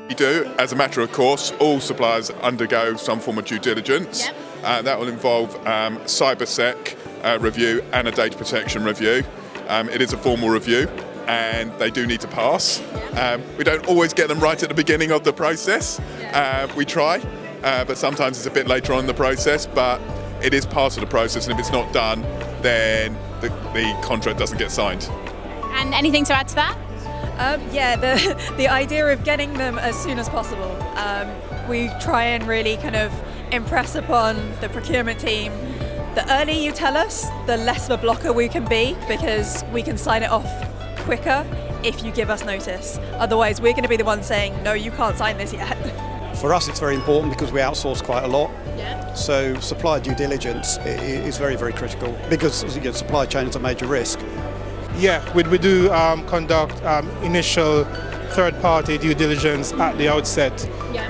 We do, as a matter of course, all suppliers undergo some form of due diligence. Yep. That will involve PrivSec review and a data protection review. It is a formal review and they do need to pass. We don't always get them right at the beginning of the process. We try, but sometimes it's a bit later on in the process, but it is part of the process, and if it's not done, then the contract doesn't get signed. And anything to add to that? The idea of getting them as soon as possible. We try and really kind of impress upon the procurement team. The earlier you tell us, the less of a blocker we can be, because we can sign it off quicker if you give us notice. Otherwise, we're going to be the ones saying, no, you can't sign this yet. For us, it's very important because we outsource quite a lot. Yeah. So supplier due diligence is very, very critical because supply chain is a major risk. Yeah, we do conduct initial third-party due diligence at the outset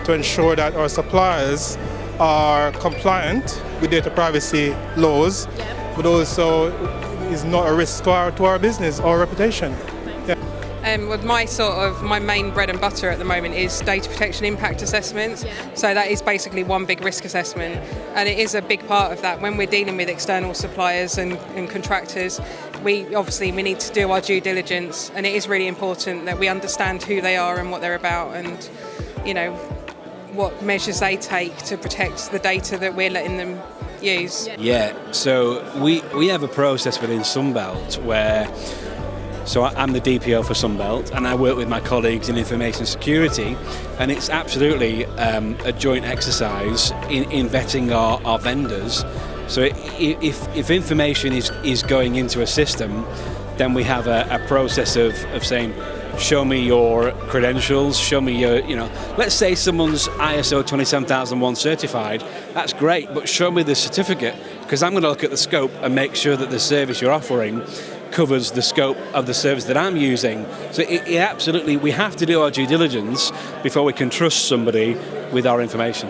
to ensure that our suppliers are compliant with data privacy laws, but also is not a risk to our business or reputation. Well, my main bread and butter at the moment is data protection impact assessments. So that is basically one big risk assessment, and it is a big part of that when we're dealing with external suppliers and contractors. We need to do our due diligence, and it is really important that we understand who they are and what they're about, and what measures they take to protect the data that we're letting them use. Yeah, so we have a process within Sunbelt where, so I'm the DPO for Sunbelt and I work with my colleagues in information security, and it's absolutely a joint exercise in vetting our vendors. So if information is going into a system, then we have a process of saying, show me your credentials, show me your, let's say someone's ISO 27001 certified, that's great, but show me the certificate, because I'm going to look at the scope and make sure that the service you're offering covers the scope of the service that I'm using. So absolutely, we have to do our due diligence before we can trust somebody with our information.